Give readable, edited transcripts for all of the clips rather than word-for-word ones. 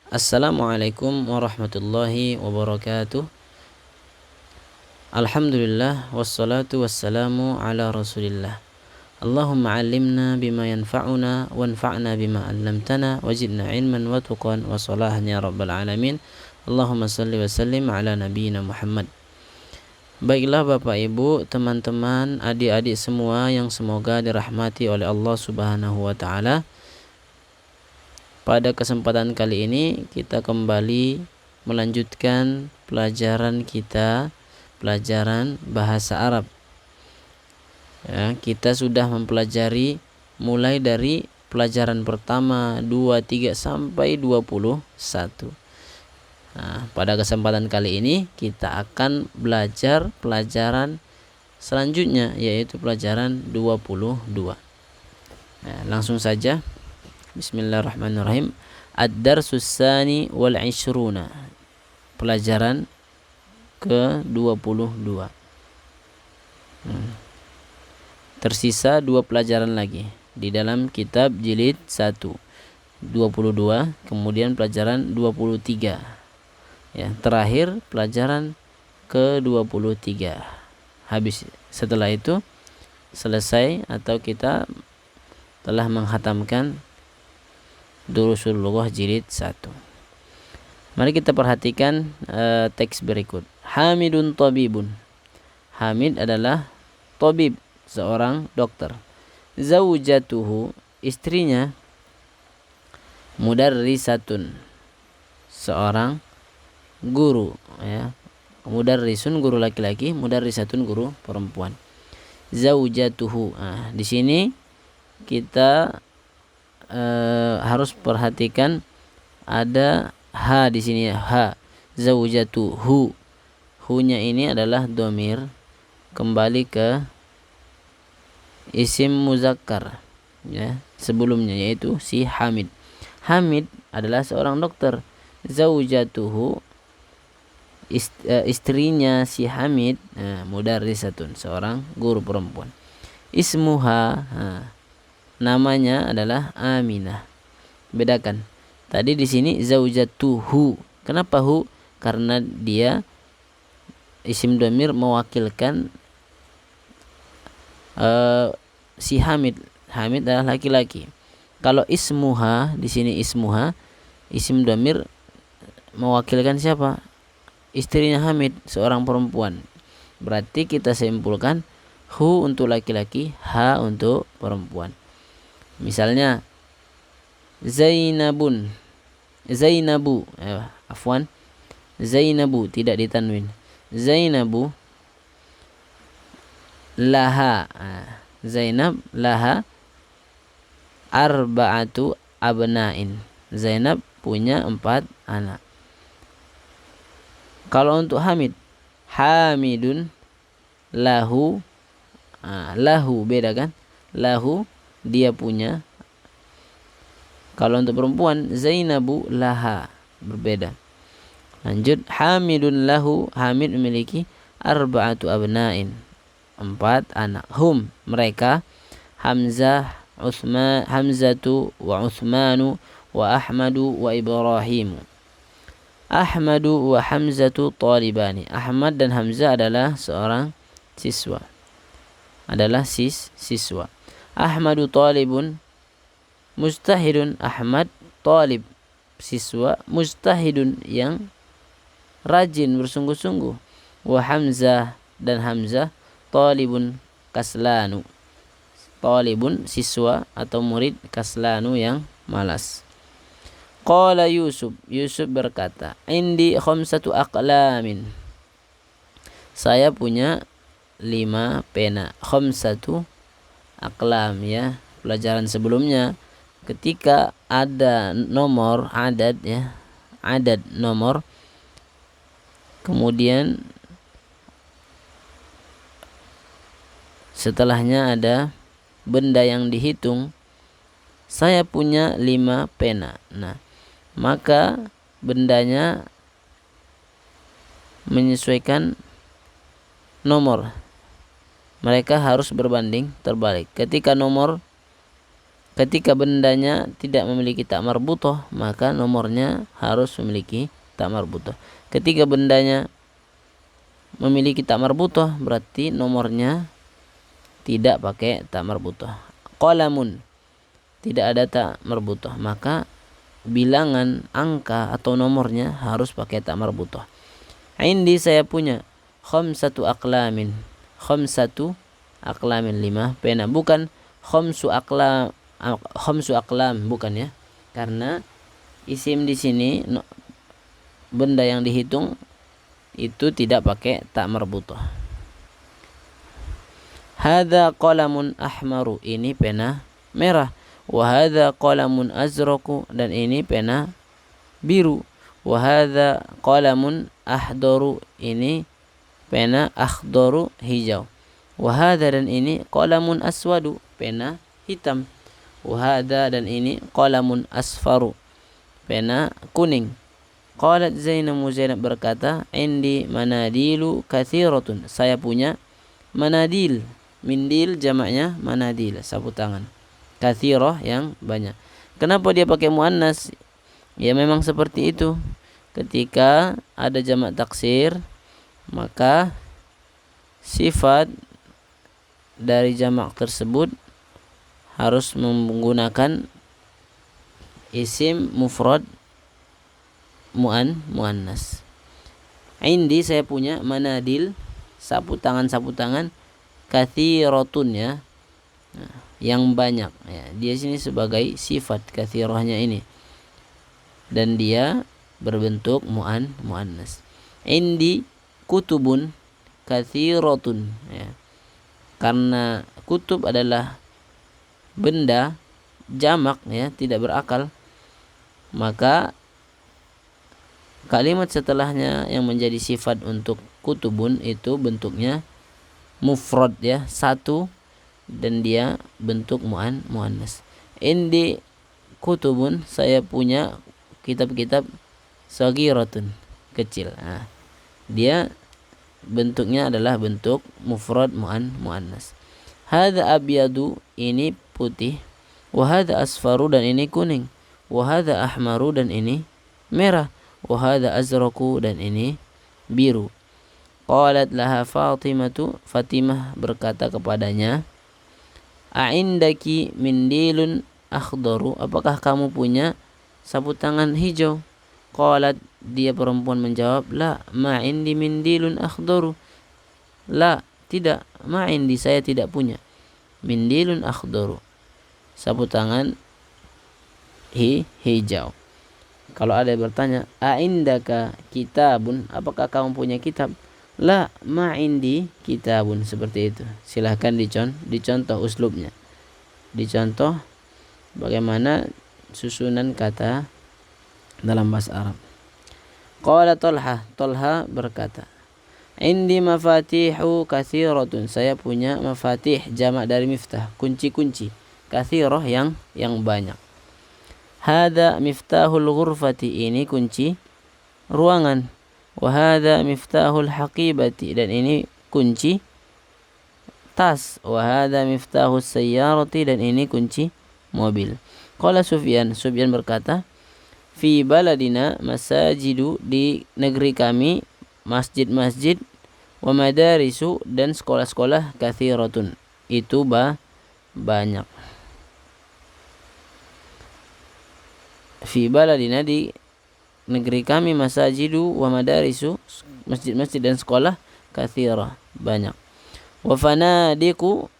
Assalamualaikum warahmatullahi wabarakatuh. Alhamdulillah wassalatu wassalamu ala Rasulillah. Allahumma 'allimna bima yanfa'una wanfa'na bima 'allamtana wazidna ilman wa tuqan wa salahan ya rabbal alamin. Allahumma salli wa sallim ala nabiyyina Muhammad. Baiklah Bapak Ibu, teman-teman, adik-adik semua yang semoga dirahmati oleh Allah Subhanahu wa taala. Pada kesempatan kali ini kita kembali melanjutkan pelajaran kita, pelajaran bahasa Arab. Ya, kita sudah mempelajari mulai dari pelajaran pertama, 2, 3 sampai 21. Nah, pada kesempatan kali ini kita akan belajar pelajaran selanjutnya, yaitu pelajaran 22. Nah, langsung saja. Bismillahirrahmanirrahim. Ad-darsus tsani wal 'ishruna. Pelajaran ke-22. Tersisa 2 pelajaran lagi di dalam kitab jilid 1. 22, kemudian pelajaran 23. Ya, terakhir pelajaran ke-23. Habis setelah itu selesai atau kita telah menghatamkan Durusul Lughah jilid 1. Mari kita perhatikan teks berikut. Hamidun tabibun. Hamid adalah tabib, seorang dokter. Zaujatuhu, istrinya. Mudarrisatun, seorang guru, ya. Mudarrisun guru laki-laki, mudarrisatun guru perempuan. Zaujatuhu. Nah, di sini kita harus perhatikan ada ha di sini, ha. Zaujatuhu. Hu-nya ini adalah dhamir kembali ke isim muzakkar, ya, sebelumnya, yaitu si Hamid. Hamid adalah seorang dokter. Zaujatuhu, istrinya si Hamid, mudarrisatun, seorang guru perempuan. Ismuha, namanya adalah Aminah. Bedakan. Tadi di sini zaujatuhu. Kenapa hu? Karena dia isim dhamir mewakilkan si Hamid. Hamid adalah laki-laki. Kalau ismuha, di sini ismuha, isim dhamir mewakilkan siapa? Istrinya Hamid, seorang perempuan. Berarti kita simpulkan hu untuk laki-laki, ha untuk perempuan. Misalnya Zainabun, Zainabu, afwan, Zainabu tidak ditanwin. Zainabu laha, Zainab laha arba'atu abna'in. Zainab punya 4 anak. Kalau untuk Hamid, Hamidun lahu, lahu beda kan? Lahu, dia punya. Kalau untuk perempuan, Zainabu laha, berbeda. Lanjut, Hamidun lahu, Hamid memiliki arba'atu abna'in, 4 anak. Hum, mereka, Hamzah, Hamzatu wa Uthmanu wa Ahmadu wa Ibrahimu. Ahmadu wa Hamzatu talibani. Ahmad dan Hamzah adalah seorang siswa. Siswa. Ahmadu talibun mujtahidun. Ahmad talib, siswa, mujtahidun, yang rajin, bersungguh-sungguh. Wa Hamzah, dan Hamzah talibun kaslanu. Talibun, siswa atau murid, kaslanu, yang malas. Qala Yusuf, Yusuf berkata, indi khamsatu aqlamin. Saya punya 5 pena. Khamsatu aqlam, ya. Pelajaran sebelumnya ketika ada nomor adad, ya, adad nomor, kemudian setelahnya ada benda yang dihitung, saya punya 5 pena. Nah, maka bendanya menyesuaikan nomor. Mereka harus berbanding terbalik. Ketika nomor ketika bendanya tidak memiliki ta marbutoh, maka nomornya harus memiliki ta marbutoh. Ketika bendanya memiliki ta marbutoh, berarti nomornya tidak pakai ta marbutoh. Qalamun, tidak ada ta marbutoh, maka bilangan angka atau nomornya harus pakai ta marbutoh. Indi, saya punya, khamsatu aqlamin. Khamsatu aqlamin, 5 pena, bukan khamsu aqlam, bukan ya. Karena isim di sini benda yang dihitung itu tidak pakai ta marbutoh. Hadza qalamun ahmaru, ini pena merah. Wa hadza qalamun azraku, dan ini pena biru. Wa hadza qalamun ahdaru, ini pena akhdaru, hijau. Wa hadza, dan ini qalamun aswadu, pena hitam. Wa hadza, dan ini qalamun asfaru, pena kuning. Qalat Zainab, Zainab berkata, indi manadilu kathiratun, saya punya manadil. Mindil jamaknya manadil, sapu tangan. Kathirah, yang banyak. Kenapa dia pakai muannas? Ya memang seperti itu. Ketika ada jamak taksir, maka sifat dari jamak tersebut harus menggunakan isim mufrad muannas. Indi, saya punya, manadil, sapu tangan kathiratun, ya, yang banyak, ya. Dia sini sebagai sifat kathirahnya ini, dan dia berbentuk muannas. Indi kutubun kathiratun, ya. Karena kutub adalah benda jamak, ya, tidak berakal, maka kalimat setelahnya yang menjadi sifat untuk kutubun itu bentuknya mufrad, ya, satu, dan dia bentuk muannas. Indi kutubun, saya punya kitab-kitab sagiratun, kecil. Nah, dia bentuknya adalah bentuk mufrad muannas. Hadza abyadu, ini putih. Wa hadza asfaru, dan ini kuning. Wa hadza ahmaru, dan ini merah. Wa hadza azraku, dan ini biru. Qalat laha Fatimatu, Fatimah berkata kepadanya, a'indaki mindilun akhdaru, apakah kamu punya sapu tangan hijau? Qalat, dia perempuan menjawab, la ma indi mindilun akhdaru, la, tidak, ma indi, saya tidak punya, mindilun akhdaru, sapu tangan hijau. Kalau ada yang bertanya, a'indaka kitabun, apakah kamu punya kitab? La ma indi kitabun, seperti itu. Silahkan dicontoh uslubnya, dicontoh bagaimana susunan kata dalam bahasa Arab. Qala Talha berkata, indi mafatihu kathiratun, saya punya mafatih, jamak dari miftah, kunci-kunci, kathirah, yang banyak. Hadza miftahul ghurfati, ini kunci ruangan. Wa hadza miftahul haqibati, dan ini kunci tas. Wa hadza miftahus sayyarati, dan ini kunci mobil. Qala Sufyan berkata, fi baladina masajidu, di negeri kami masjid-masjid, wa madarisu, dan sekolah-sekolah, kathiratun, itu banyak. Fi baladina, di negeri kami, masajidu wa madarisu, masjid-masjid dan sekolah, kathira, banyak. Wa fanadiku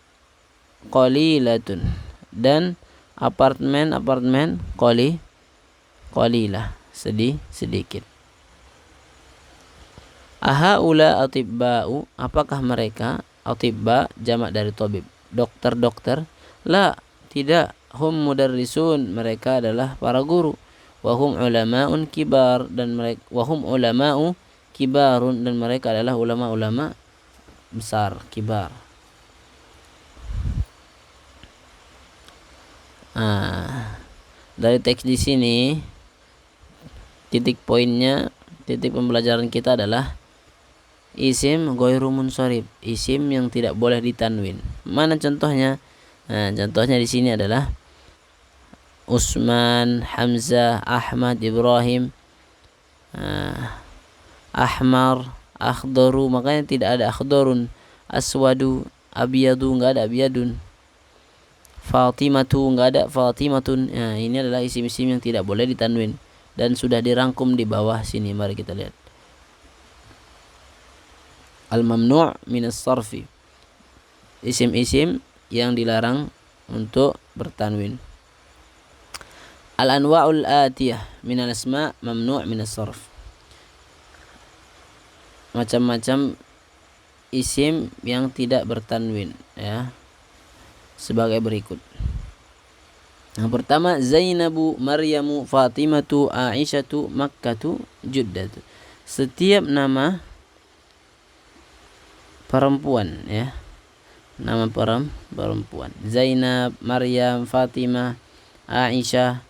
qalilatun, dan apartemen qalilah, sedikit. Ahaula atibba'u, apakah mereka, atibba jamak dari tabib, dokter. La, tidak, hum mudarrisun, mereka adalah para guru. Wahum ulama'un kibar, dan mereka wahum ulama'u kibarun, dan mereka adalah ulama-ulama besar, kibar. Dari teks di sini, titik poinnya, titik pembelajaran kita adalah isim ghairu munsharif, isim yang tidak boleh ditanwin. Mana contohnya? Contohnya di sini adalah Usman, Hamzah, Ahmad, Ibrahim, Ahmar, Akhdaru, makanya tidak ada akhdarun. Aswadu, Abiyadu, enggak ada Abiyadun. Fatimatu, enggak ada Fatimatun. Nah, ini adalah isim-isim yang tidak boleh ditanwin dan sudah dirangkum di bawah sini. Mari kita lihat. Al-mamnu' minas sarfi. Isim-isim yang dilarang untuk bertanwin. Al-anwa'ul atiyah minal asma' mamnu' minas sarf. Macam-macam isim yang tidak bertanwin, ya, sebagai berikut. Yang pertama, Zainabu, Maryamu, Fatimatu, Aisyatu, Makkatu, Juddatu. Setiap nama perempuan, ya, nama perempuan. Zainab, Maryam, Fatimah, Aisyah.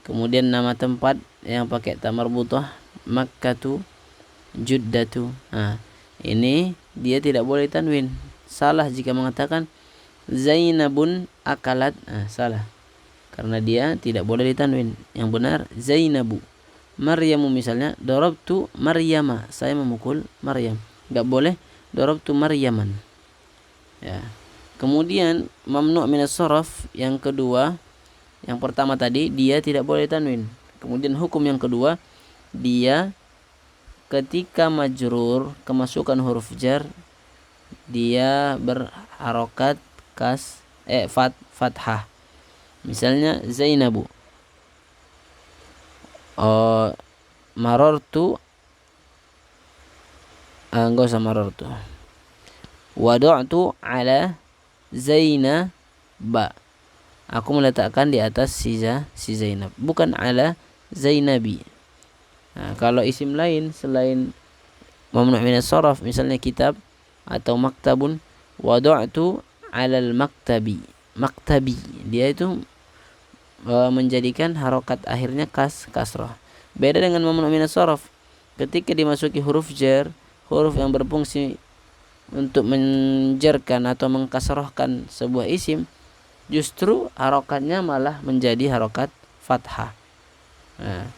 Kemudian nama tempat yang pakai ta marbutah, Makkatu, Juddatu. Nah, ini dia tidak boleh tanwin. Salah jika mengatakan Zainabun akalat. Salah, karena dia tidak boleh ditanwin. Yang benar Zainabu. Maryamu misalnya, darabtu Maryama, saya memukul Maryam. Enggak boleh darabtu Maryaman. Ya. Kemudian mamnu' minas sarf yang kedua, yang pertama tadi dia tidak boleh tanwin. Kemudian hukum yang kedua, dia ketika majrur kemasukan huruf jar dia berharokat fathah. Misalnya Zainabu, marartu, enggak usah marartu. Wada'tu ala Zainaba, aku meletakkan di atas si Zainab, bukan ala Zainabi. Nah, kalau isim lain selain mamnu' minas sarf, misalnya kitab atau maktabun, wada'tu 'alal maktabi. Maktabi, dia itu menjadikan harokat akhirnya kasrah. Beda dengan mamnu' minas sarf. Ketika dimasuki huruf jar, huruf yang berfungsi untuk menjarkan atau mengkasrahkan sebuah isim, justru harokatnya malah menjadi harokat fathah. Nah,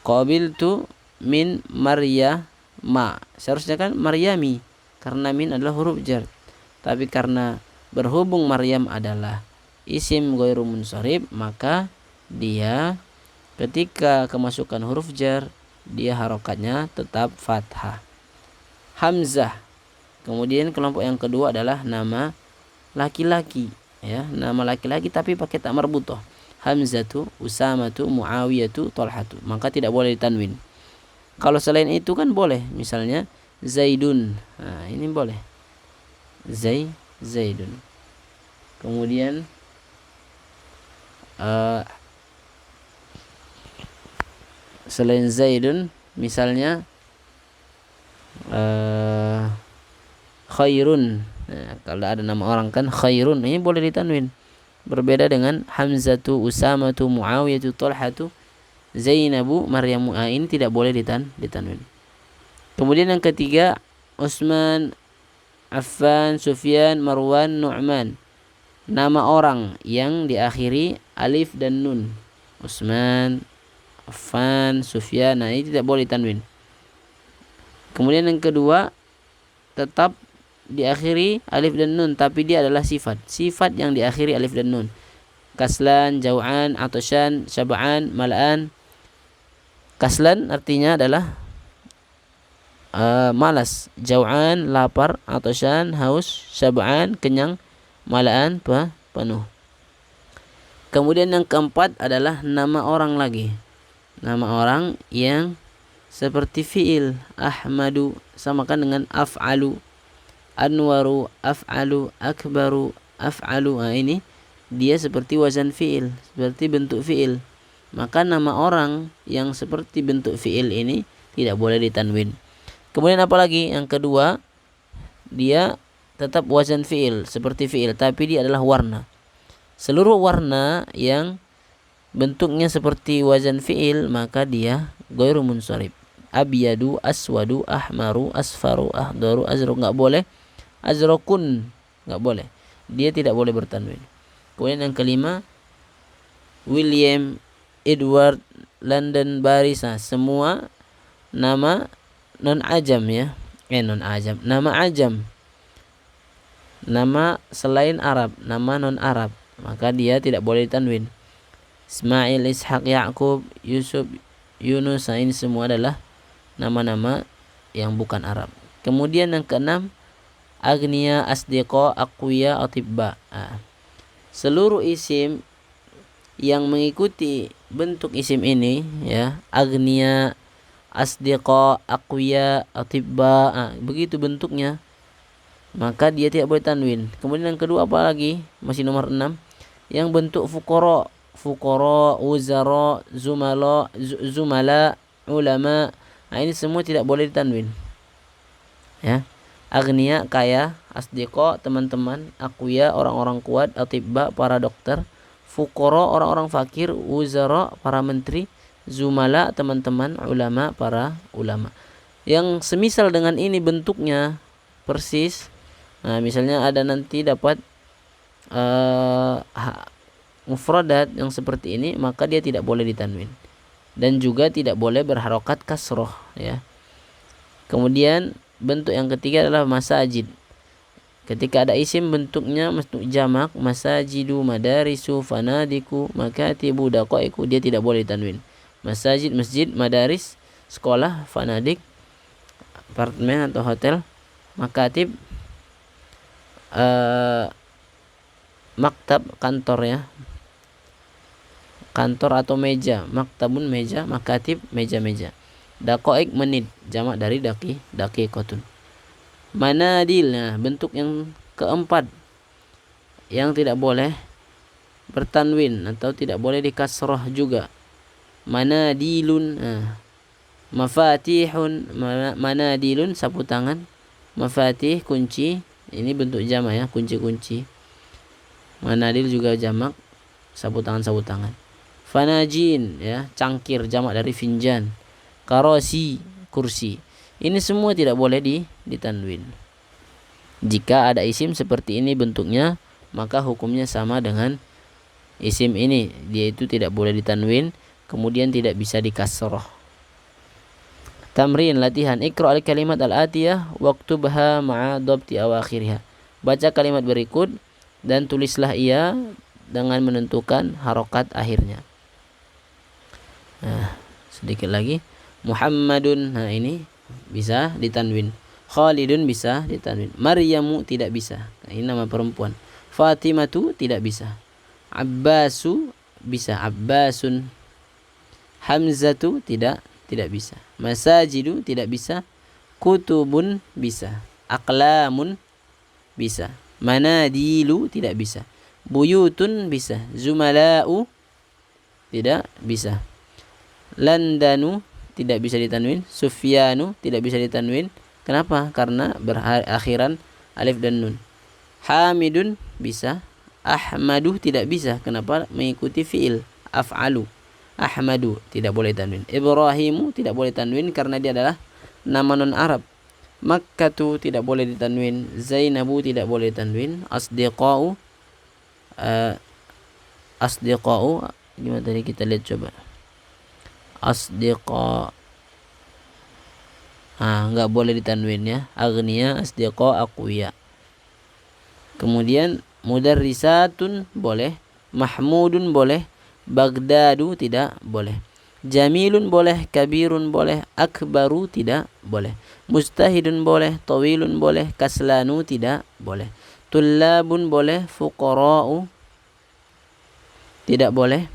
qabiltu min Maryama, seharusnya kan Maryami, karena min adalah huruf jar. Tapi karena berhubung Maryam adalah isim ghairu munsharif, maka dia ketika kemasukan huruf jar dia harokatnya tetap fathah. Hamzah. Kemudian kelompok yang kedua adalah nama laki-laki, ya, nama laki-laki tapi pakai ta marbutah. Hamzatu, Usamatu, Muawiyatu, Talhatu, maka tidak boleh ditanwin. Kalau selain itu kan boleh, misalnya Zaidun. Nah, ini boleh. Zaidun. Kemudian selain Zaidun, misalnya Khairun. Nah, kalau ada nama orang kan Khairun, ini boleh ditanwin. Berbeda dengan Hamzatu, Usamatu, Muawiyatu, Talhatu, Zainabu, Maryamu, ini tidak boleh ditanwin. Kemudian yang ketiga, Utsman, Affan, Sufyan, Marwan, Nu'man. Nama orang yang diakhiri alif dan nun. Utsman, Affan, Sufyan, nah ini tidak boleh ditanwin. Kemudian yang kedua, tetap diakhiri alif dan nun, tapi dia adalah sifat yang diakhiri alif dan nun. Kaslan, Jau'an, Atoshan, Syab'an, Mal'an. Kaslan artinya adalah malas. Jau'an lapar, Atoshan haus, Syab'an kenyang, Mal'an penuh. Kemudian yang keempat adalah nama orang lagi. Nama orang yang seperti fiil. Ahmadu samakan dengan af'alu. Anwaru, af'alu, akbaru, af'alu. Nah, ini dia seperti wazan fiil, seperti bentuk fiil. Maka nama orang yang seperti bentuk fiil ini tidak boleh ditanwin. Kemudian apalagi yang kedua, dia tetap wazan fiil, seperti fiil, tapi dia adalah warna. Seluruh warna yang bentuknya seperti wazan fiil, maka dia ghairu munsharif. Abyadu, aswadu, ahmaru, asfaru, ahdaru, azru, enggak boleh. Azrokun enggak boleh. Dia tidak boleh bertanwin. Kemudian yang kelima, William, Edward, London, Baris. Nah, semua nama non ajam ya. Non ajam, nama ajam. Nama selain Arab, nama non Arab, maka dia tidak boleh ditanwin. Ismail, Ishaq, Yaqub, Yusuf, Yunus. Nah, ini semua adalah nama-nama yang bukan Arab. Kemudian yang keenam, agniya, asdiqa, aqwiya, atibba. Seluruh isim yang mengikuti bentuk isim ini ya, agniya, asdiqa, aqwiya, atibba, begitu bentuknya, maka dia tidak boleh tanwin. Kemudian yang kedua apa lagi? Masih nomor 6, yang bentuk fuqara, uzara, zumala, ulama. Nah, ini semua tidak boleh ditanwin. Ya. Agniya, kaya, asdiqa, teman-teman, aqwiya, orang-orang kuat, atibba, para dokter, fuqara, orang-orang fakir, uzara, para menteri, zumala, teman-teman, ulama, para ulama. Yang semisal dengan ini bentuknya persis. Nah, misalnya ada nanti dapat mufradat yang seperti ini, maka dia tidak boleh ditanwin dan juga tidak boleh berharokat kasroh ya. Kemudian bentuk yang ketiga adalah masajid. Ketika ada isim bentuknya bentuk jamak, masajidu, madarisu, fanadiku, makatibu, daqaiku, dia tidak boleh ditanwin. Masajid, masjid, madaris, sekolah, fanadik, apartemen atau hotel, makatib, maktab, kantor ya, kantor atau meja, maktabun, meja, makatib, meja-meja. Daqaik, menit, jamak dari daqiqatun. Manadil, nah bentuk yang keempat yang tidak boleh bertanwin atau tidak boleh dikasrah juga. Manadilun, mafatihun, manadilun, sapu tangan, mafatih, kunci, ini bentuk jamak ya, kunci-kunci. Manadil juga jamak, sapu tangan. Fanajin ya, cangkir, jamak dari finjan. Karosi, kursi. Ini semua tidak boleh ditanwin. Jika ada isim seperti ini bentuknya, maka hukumnya sama dengan isim ini, dia itu tidak boleh ditanwin, kemudian tidak bisa dikasroh. Tamrin, latihan. Iqra al-kalimat al-atiyah waktubha ma'a dhabti awakhiriha. Baca kalimat berikut dan tulislah ia dengan menentukan harokat akhirnya. Nah, sedikit lagi. Muhammadun, nah ini bisa ditanwin. Khalidun bisa ditanwin. Maryamu tidak bisa, ini nama perempuan. Fatimatu tidak bisa. Abbasu bisa, Abbasun. Hamzatu tidak bisa. Masajidu tidak bisa. Kutubun bisa. Aqlamun bisa. Manadilu tidak bisa. Buyutun bisa. Zumala'u tidak bisa. Landanu tidak bisa ditanwin. Sufyanu tidak bisa ditanwin. Kenapa? Karena berakhiran alif dan nun. Hamidun bisa. Ahmadu tidak bisa. Kenapa? Mengikuti fiil af'alu. Ahmadu tidak boleh tanwin. Ibrahimu tidak boleh tanwin karena dia adalah nama non Arab. Makkatu tidak boleh ditanwin. Zainabu tidak boleh ditanwin. Asdiqa'u, gimana tadi kita lihat coba. Asdiqa, nggak boleh ditanwin ya. Agniya, asdiqa, aqwiya. Kemudian mudarrisatun boleh, mahmudun boleh, Baghdadu tidak boleh, jamilun boleh, kabirun boleh, akbaru tidak boleh, mustahidun boleh, tawilun boleh, kaslanu tidak boleh, tullabun boleh, fuqara'u tidak boleh,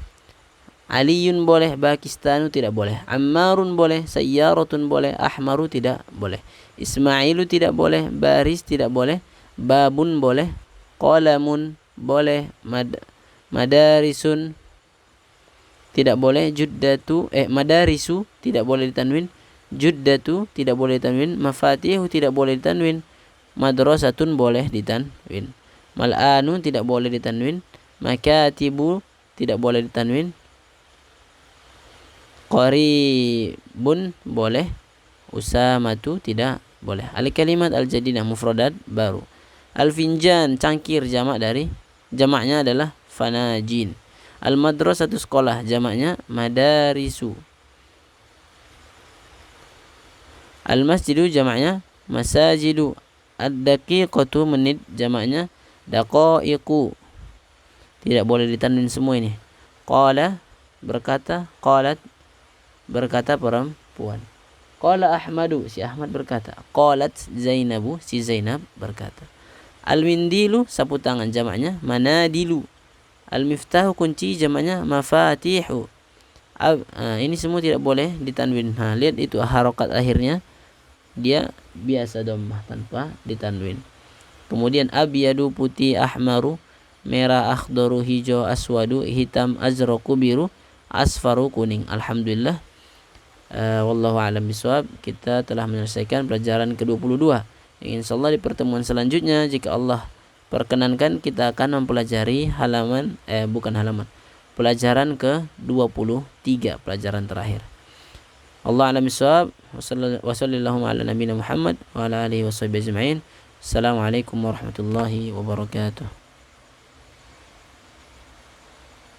Aliyun boleh, Pakistanu tidak boleh, Ammarun boleh, Sayyaratun boleh, Ahmaru tidak boleh, Ismailu tidak boleh, Baris tidak boleh, Babun boleh, Qalamun boleh, Madarisun tidak boleh, Madarisu tidak boleh ditanwin, Juddatu tidak boleh ditanwin, Mafatihu tidak boleh ditanwin, Madrasatun boleh ditanwin, Mal'anu tidak boleh ditanwin, Makatibu tidak boleh ditanwin, Qaribun boleh, Usamatu tidak boleh. Al-kalimat al-jadidah, mufradat baru. Al-finjan, cangkir, jamaknya adalah fanajin. Al-madrasatu sekolah, jamaknya madarisu. Al-masjidu jamaknya masajidu. Ad-daqiqatu menit, jamaknya daqaiqu. Tidak boleh ditanwin semua ini. Qala berkata, qalat berkata perempuan. Qala Ahmadu, si Ahmad berkata. Qalat Zainabu, si Zainab berkata. Al-mindilu sapu tangan, jamaknya manadilu. Al-miftahu kunci, jamaknya mafatihu. Ini semua tidak boleh ditanwin. Lihat itu harokat akhirnya, dia biasa dhammah tanpa ditanwin. Kemudian abyadu putih, ahmaru merah, akhdaru hijau, aswadu hitam, azraqu biru, asfaru kuning. Alhamdulillah. Wallahu a'lam bishawab. Kita telah menyelesaikan pelajaran ke-22. Insyaallah di pertemuan selanjutnya, jika Allah perkenankan, kita akan mempelajari pelajaran ke-23, pelajaran terakhir. Allah a'lam bishawab. Wa sallallahu ala nabiyina Muhammad wa ala alihi washabihi ajma'in. Assalamualaikum warahmatullahi wabarakatuh.